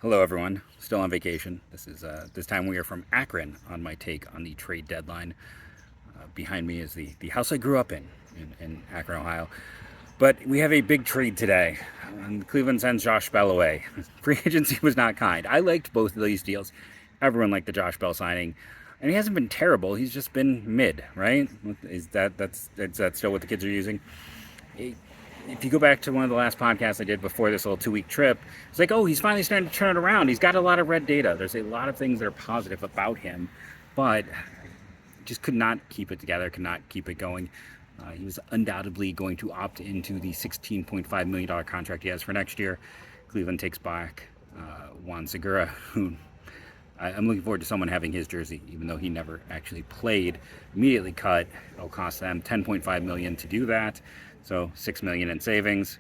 Hello, everyone. Still on vacation. This time we are from Akron on my take on the trade deadline. Behind me is the house I grew up in Akron, Ohio. But we have a big trade today. Cleveland sends Josh Bell away. Free agency was not kind. I liked both of these deals. Everyone liked the Josh Bell signing, and he hasn't been terrible. He's just been mid, right? Is that still what the kids are using? If you go back to one of the last podcasts I did before this little 2 week trip, it's like, oh, he's finally starting to turn it around. He's got a lot of red data. There's a lot of things that are positive about him, but just could not keep it together, could not keep it going. He was undoubtedly going to opt into the $16.5 million contract he has for next year. Cleveland takes back Juan Segura, who I'm looking forward to someone having his jersey, even though he never actually played. Immediately cut. It'll cost them $10.5 million to do that, so $6 million in savings.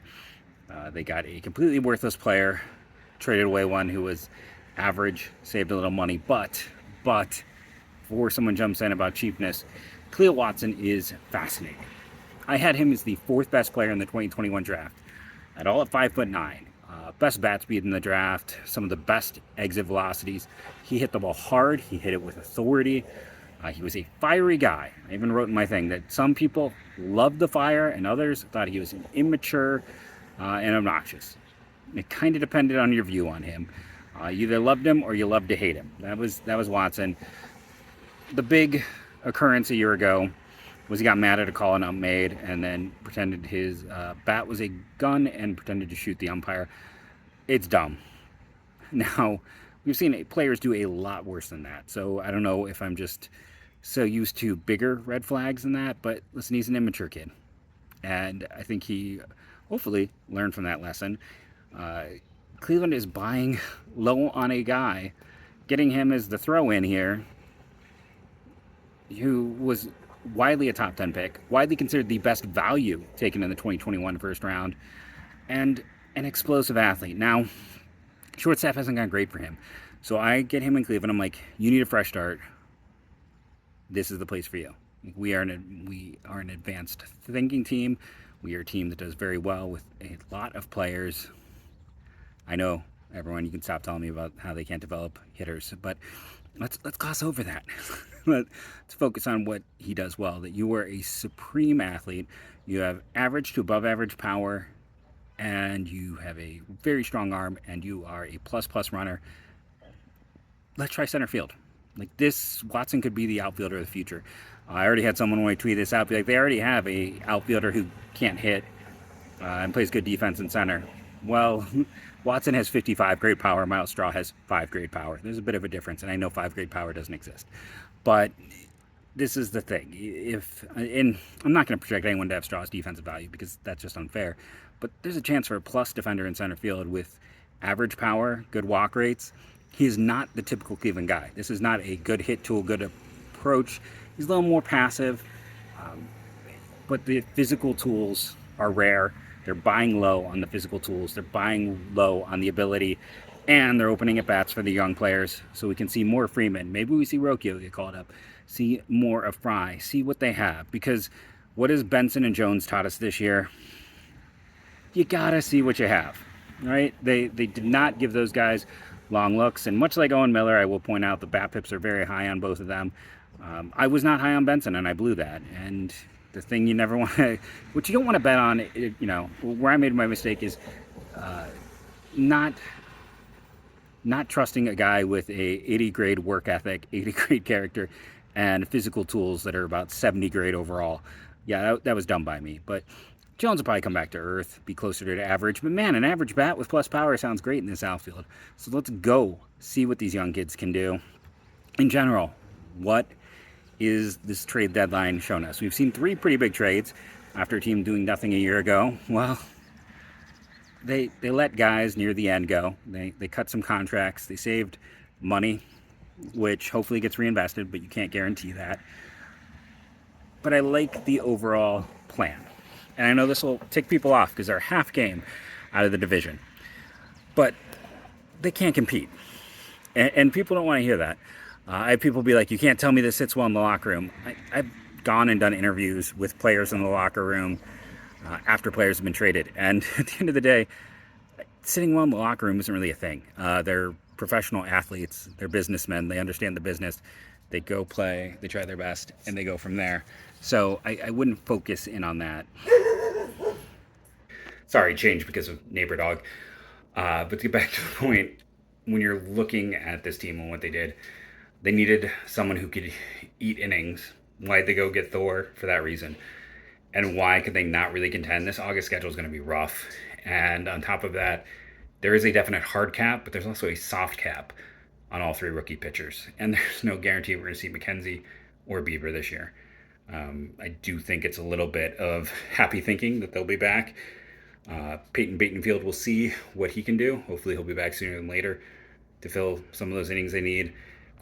They got a completely worthless player, traded away one who was average, saved a little money, but before someone jumps in about cheapness, Cleo Watson is fascinating. I had him as the fourth best player in the 2021 draft, at all at 5'9". Best bat speed in the draft, some of the best exit velocities. He hit the ball hard, he hit it with authority. He was a fiery guy. I even wrote in my thing that some people loved the fire and others thought he was immature and obnoxious. It kind of depended on your view on him. You either loved him or you loved to hate him. That was Watson. The big occurrence a year ago was he got mad at a call and made and then pretended his bat was a gun and pretended to shoot the umpire. It's dumb. Now, we've seen players do a lot worse than that, so I don't know if I'm just so used to bigger red flags than that, but listen, he's an immature kid, and I think he hopefully learned from that lesson. Cleveland is buying low on a guy, getting him as the throw-in here, who was widely a top 10 pick, widely considered the best value taken in the 2021 first round, and an explosive athlete. Now, shortstop hasn't gone great for him. So I get him in Cleveland. I'm like, you need a fresh start. This is the place for you. We are an advanced thinking team. We are a team that does very well with a lot of players. I know, everyone, you can stop telling me about how they can't develop hitters, but let's gloss over that. Let's focus on what he does well. That you are a supreme athlete. You have average to above average power, and you have a very strong arm, and you are a plus runner. Let's try center field. Like this, Watson could be the outfielder of the future. I already had someone when I tweet this out be like, they already have a outfielder who can't hit and plays good defense in center. Well, Watson has 55 grade power. Miles Straw has 5 grade power. There's a bit of a difference, and I know 5 grade power doesn't exist. But this is the thing. And I'm not going to project anyone to have Straw's defensive value because that's just unfair. But there's a chance for a plus defender in center field with average power, good walk rates. He is not the typical Cleveland guy. This is not a good hit tool, good approach. He's a little more passive, but the physical tools are rare. They're buying low on the physical tools. They're buying low on the ability, and they're opening at bats for the young players so we can see more Freeman. Maybe we see Rocchio get called up. See more of Fry. See what they have. Because what has Benson and Jones taught us this year? You gotta see what you have, right? They did not give those guys long looks, and much like Owen Miller, I will point out the BAPIPs are very high on both of them. I was not high on Benson, and I blew that. And the thing you never want to, what you don't want to bet on, where I made my mistake is not trusting a guy with a 80 grade work ethic, 80 grade character, and physical tools that are about 70 grade overall. Yeah, that was dumb by me, but Jones will probably come back to earth, be closer to average. But man, an average bat with plus power sounds great in this outfield. So let's go see what these young kids can do. In general, what is this trade deadline shown us? We've seen 3 pretty big trades after a team doing nothing a year ago. Well, they let guys near the end go. They cut some contracts. They saved money, which hopefully gets reinvested, but you can't guarantee that. But I like the overall plan. And I know this will tick people off because they're half game out of the division. But they can't compete. And people don't want to hear that. I have people be like, you can't tell me this sits well in the locker room. I've gone and done interviews with players in the locker room after players have been traded. And at the end of the day, sitting well in the locker room isn't really a thing. They're professional athletes, they're businessmen, they understand the business. They go play, they try their best, and they go from there. So I wouldn't focus in on that. Sorry, change because of neighbor dog. But to get back to the point, when you're looking at this team and what they did, they needed someone who could eat innings. Why'd they go get Thor for that reason? And why could they not really contend? This August schedule is going to be rough. And on top of that, there is a definite hard cap, but there's also a soft cap on all three rookie pitchers. And there's no guarantee we're going to see McKenzie or Bieber this year. I do think it's a little bit of happy thinking that they'll be back. Peyton Batenfield will see what he can do. Hopefully he'll be back sooner than later to fill some of those innings they need.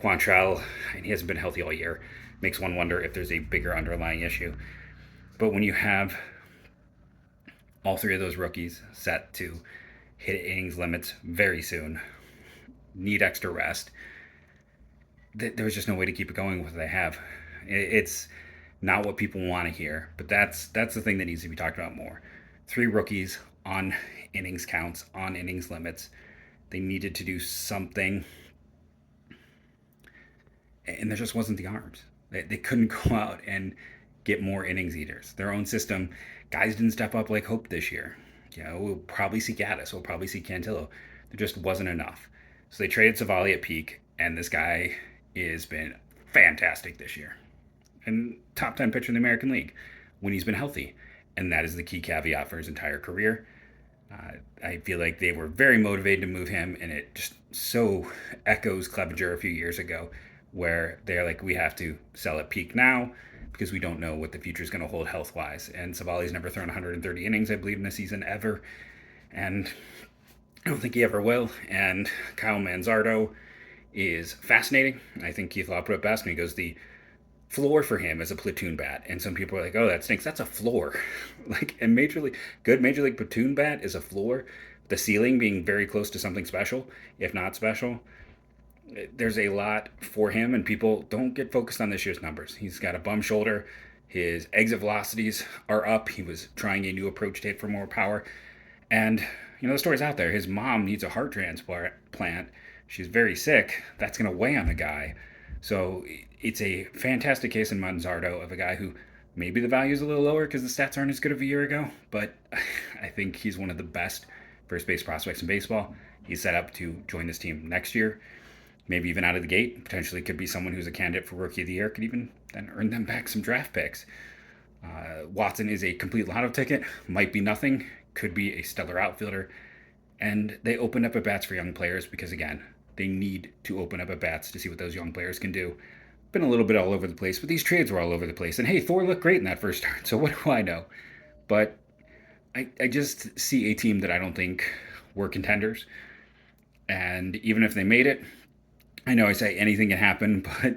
Quantrill, and he hasn't been healthy all year. Makes one wonder if there's a bigger underlying issue. But when you have all three of those rookies set to hit innings limits very soon, need extra rest, there was just no way to keep it going with what they have. It's not what people want to hear, but that's the thing that needs to be talked about more. Three rookies on innings counts, on innings limits. They needed to do something, and there just wasn't the arms. They couldn't go out and get more innings eaters. Their own system, guys didn't step up like Hope this year. We'll probably see Gaddis. We'll probably see Cantillo. There just wasn't enough. So they traded Savali at peak, and this guy has been fantastic this year. And top 10 pitcher in the American League when he's been healthy. And that is the key caveat for his entire career. I feel like they were very motivated to move him, and it just so echoes Clevenger a few years ago, where they're like, we have to sell at peak now because we don't know what the future is going to hold health wise. And Savali's never thrown 130 innings, I believe, in the season ever. And I don't think he ever will. And Kyle Manzardo is fascinating. I think Keith Law put it best when he goes, the floor for him is a platoon bat. And some people are like, oh, that stinks. That's a floor. Like a good major league platoon bat is a floor. The ceiling being very close to something special, if not special. There's a lot for him, and people don't get focused on this year's numbers. He's got a bum shoulder. His exit velocities are up. He was trying a new approach to hit for more power. And, the story's out there. His mom needs a heart transplant. She's very sick. That's going to weigh on the guy. So it's a fantastic case in Manzardo of a guy who maybe the value is a little lower because the stats aren't as good of a year ago, but I think he's one of the best first base prospects in baseball. He's set up to join this team next year, maybe even out of the gate. Potentially could be someone who's a candidate for Rookie of the Year, could even then earn them back some draft picks. Watson is a complete lotto ticket, might be nothing, could be a stellar outfielder, and they opened up at bats for young players because, again, they need to open up at bats to see what those young players can do. Been a little bit all over the place, but these trades were all over the place. And hey, Thor looked great in that first start, so what do I know? But I just see a team that I don't think were contenders. And even if they made it, I know I say anything can happen, but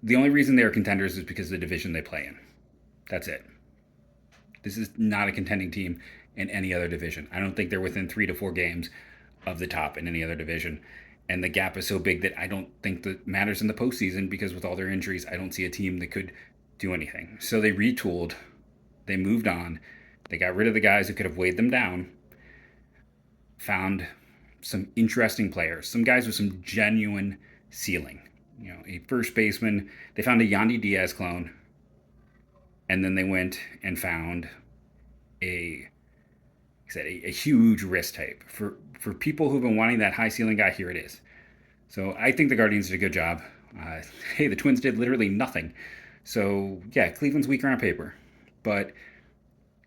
the only reason they're contenders is because of the division they play in. That's it. This is not a contending team in any other division. I don't think they're within 3 to 4 games of the top in any other division. And the gap is so big that I don't think that matters in the postseason because with all their injuries, I don't see a team that could do anything. So they retooled, they moved on, they got rid of the guys who could have weighed them down, found some interesting players, some guys with some genuine ceiling. A first baseman, they found a Yandy Diaz clone, and then they went and found a huge risk type. For people who've been wanting that high ceiling guy, here it is. So I think the Guardians did a good job. Hey, the Twins did literally nothing. So yeah, Cleveland's weaker on paper, but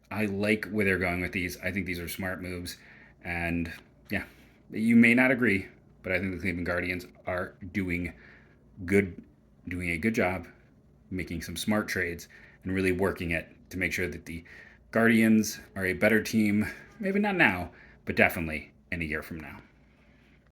I like where they're going with these. I think these are smart moves, and yeah, you may not agree, but I think the Cleveland Guardians are doing a good job, making some smart trades and really working it to make sure that the Guardians are a better team, maybe not now, but definitely in a year from now.